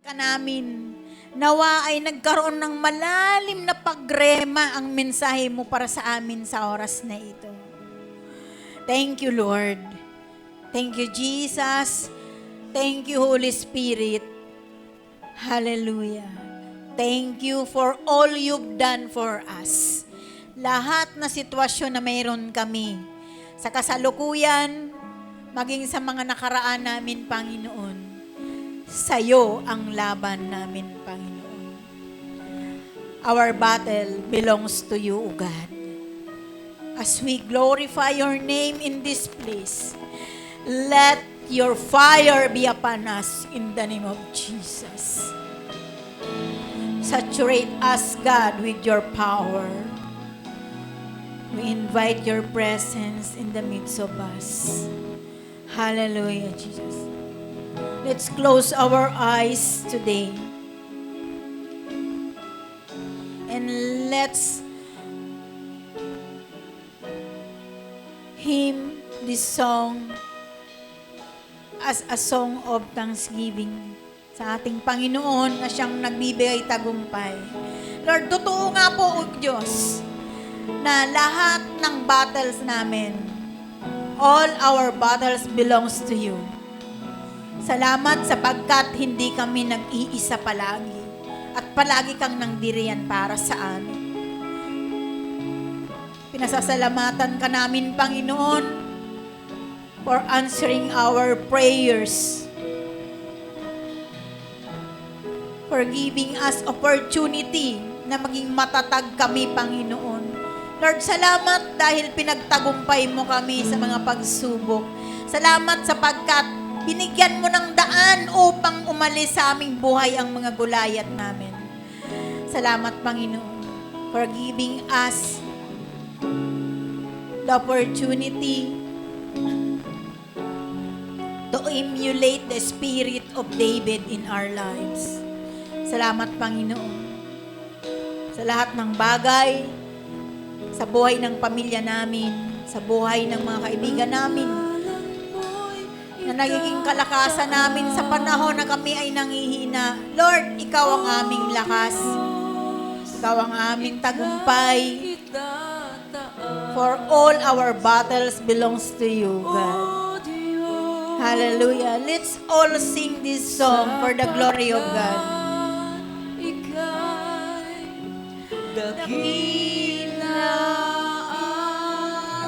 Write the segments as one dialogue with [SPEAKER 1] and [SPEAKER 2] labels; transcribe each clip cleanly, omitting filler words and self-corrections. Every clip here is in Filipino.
[SPEAKER 1] ka namin. Nawa ay nagkaroon ng malalim na pagrema ang mensahe mo para sa amin sa oras na ito. Thank you, Lord. Thank you, Jesus. Thank you, Holy Spirit. Hallelujah. Thank you for all you've done for us. Lahat na sitwasyon na mayroon kami, sa kasalukuyan, maging sa mga nakaraan namin, Panginoon, sa'yo ang laban namin, Panginoon. Our battle belongs to you, O God. As we glorify your name in this place, let your fire be upon us in the name of Jesus. Saturate us, God, with your power. We invite your presence in the midst of us. Hallelujah, Jesus. Let's close our eyes today. And let's hymn this song as a song of thanksgiving sa ating Panginoon na siyang nagbibigay tagumpay. Lord, totoo nga po, O Diyos, na lahat ng battles namin, all our battles belongs to you. Salamat sapagkat hindi kami nag-iisa palagi at palagi kang nangdiriyan para sa amin. Pinasasalamatan ka namin, Panginoon, for answering our prayers, for giving us opportunity na maging matatag kami, Panginoon. Lord, salamat dahil pinagtagumpay mo kami sa mga pagsubok. Salamat sapagkat binigyan mo ng daan upang umalis sa aming buhay ang mga gulayat namin. Salamat, Panginoon, for giving us the opportunity to emulate the spirit of David in our lives. Salamat, Panginoon, sa lahat ng bagay, sa buhay ng pamilya namin, sa buhay ng mga kaibigan namin, na nagiging kalakasan namin sa panahon na kami ay nangihina. Lord, Ikaw ang aming lakas. Ikaw ang aming tagumpay. For all our battles belongs to you, God. Hallelujah. Let's all sing this song for the glory of God. Dakila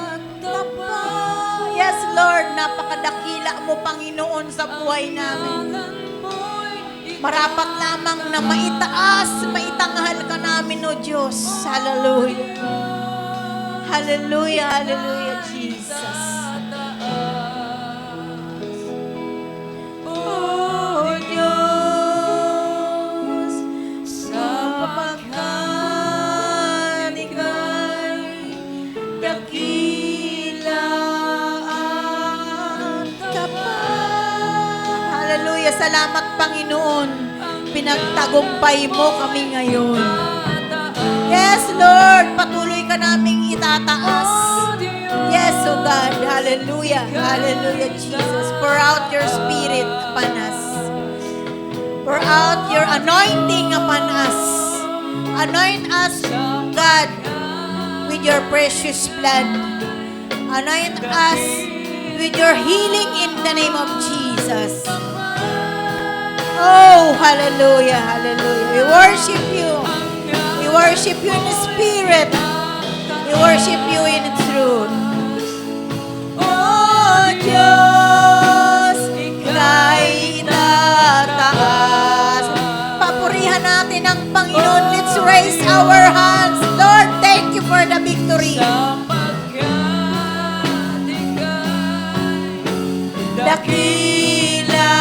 [SPEAKER 1] at tapat. Yes, Lord, napakadakila mo, Panginoon, sa buhay namin. Marapat lamang na maitaas, maitanghal ka namin, O Diyos. Hallelujah. Hallelujah, hallelujah, Jesus. Oh, Diyos, sapagkat Ika'y dakila at tapat. Hallelujah, salamat, Panginoon. Pinagtagumpay mo kami ngayon. Yes, Lord, patuloy ka naming itataas. Yes, O God, hallelujah, hallelujah, Jesus. Pour out your spirit upon us. Pour out your anointing upon us. Anoint us, God, with your precious blood. Anoint us with your healing in the name of Jesus. Oh, hallelujah, hallelujah. We worship you. We worship you in the spirit. We worship you in truth. Oh, Diyos, Ika'y tataas. Papurihan natin ang Panginoon. Let's raise our hands. Lord, thank you for the victory. Dakila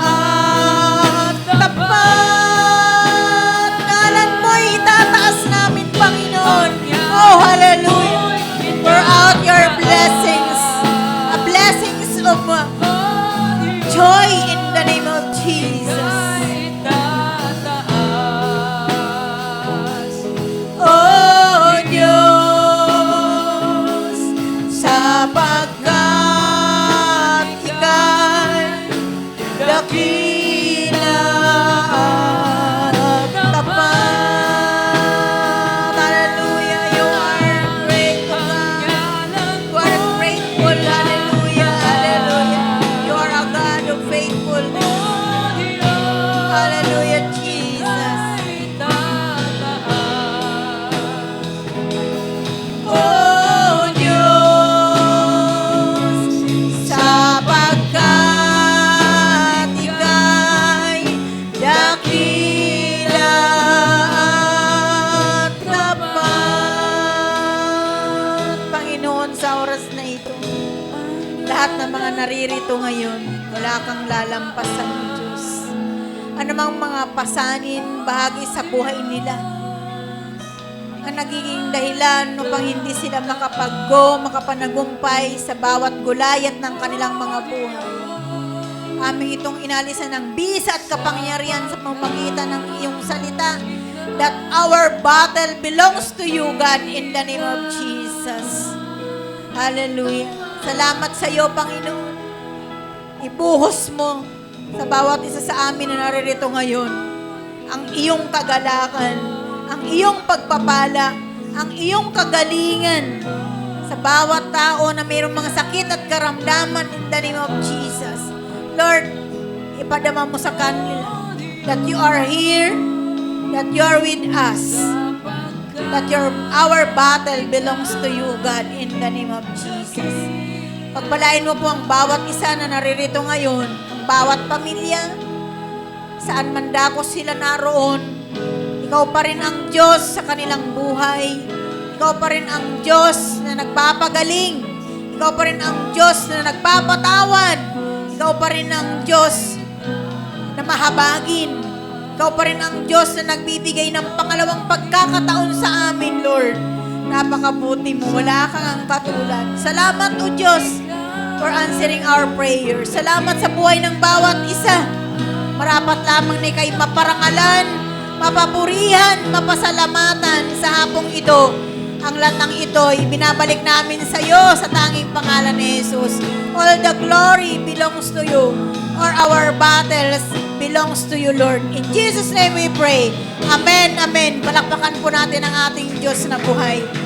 [SPEAKER 1] at tapat. Ngalan mo'y itataas namin, Panginoon. Oh, hallelujah. Pour out your blessings. Blessings of joy in the name of Jesus. ng mga naririto ngayon, wala kang lalampasan, O Diyos. Anumang mga pasanin, bahagi sa buhay nila, ang nagiging dahilan upang hindi sila makapanagumpay sa bawat gulayat ng kanilang mga buhay. Aming itong inalisan ng bisa at kapangyarihan sa pamamagitan ng iyong salita, that our battle belongs to you, God, in the name of Jesus. Hallelujah. Salamat sa iyo, Panginoon. Ibuhos mo sa bawat isa sa amin na naririto ngayon ang iyong kagalakan, ang iyong pagpapala, ang iyong kagalingan sa bawat tao na mayroong mga sakit at karamdaman in the name of Jesus. Lord, ipadama mo sa kanila that you are here, that you are with us, that our battle belongs to you, God, in the name of Jesus. Pagpalain mo po ang bawat isa na naririto ngayon, ang bawat pamilya, saan man dako sila naroon. Ikaw pa rin ang Diyos sa kanilang buhay. Ikaw pa rin ang Diyos na nagpapagaling. Ikaw pa rin ang Diyos na nagpapatawad. Ikaw pa rin ang Diyos na mahabagin. Ikaw pa rin ang Diyos na nagbibigay ng pangalawang pagkakataon sa amin, Lord. Napakabuti mo. Wala kang ang katulad. Salamat, O Diyos, for answering our prayers. Salamat sa buhay ng bawat isa. Marapat lamang ni kay maparangalan, mapapurihan, mapasalamatan sa hapong ito. Ang latang ito'y binabalik namin sa iyo sa tanging pangalan ni Jesus. All the glory belongs to you, or our battles belongs to you, Lord. In Jesus' name we pray. Amen, amen. Palakpakan po natin ang ating Diyos na buhay.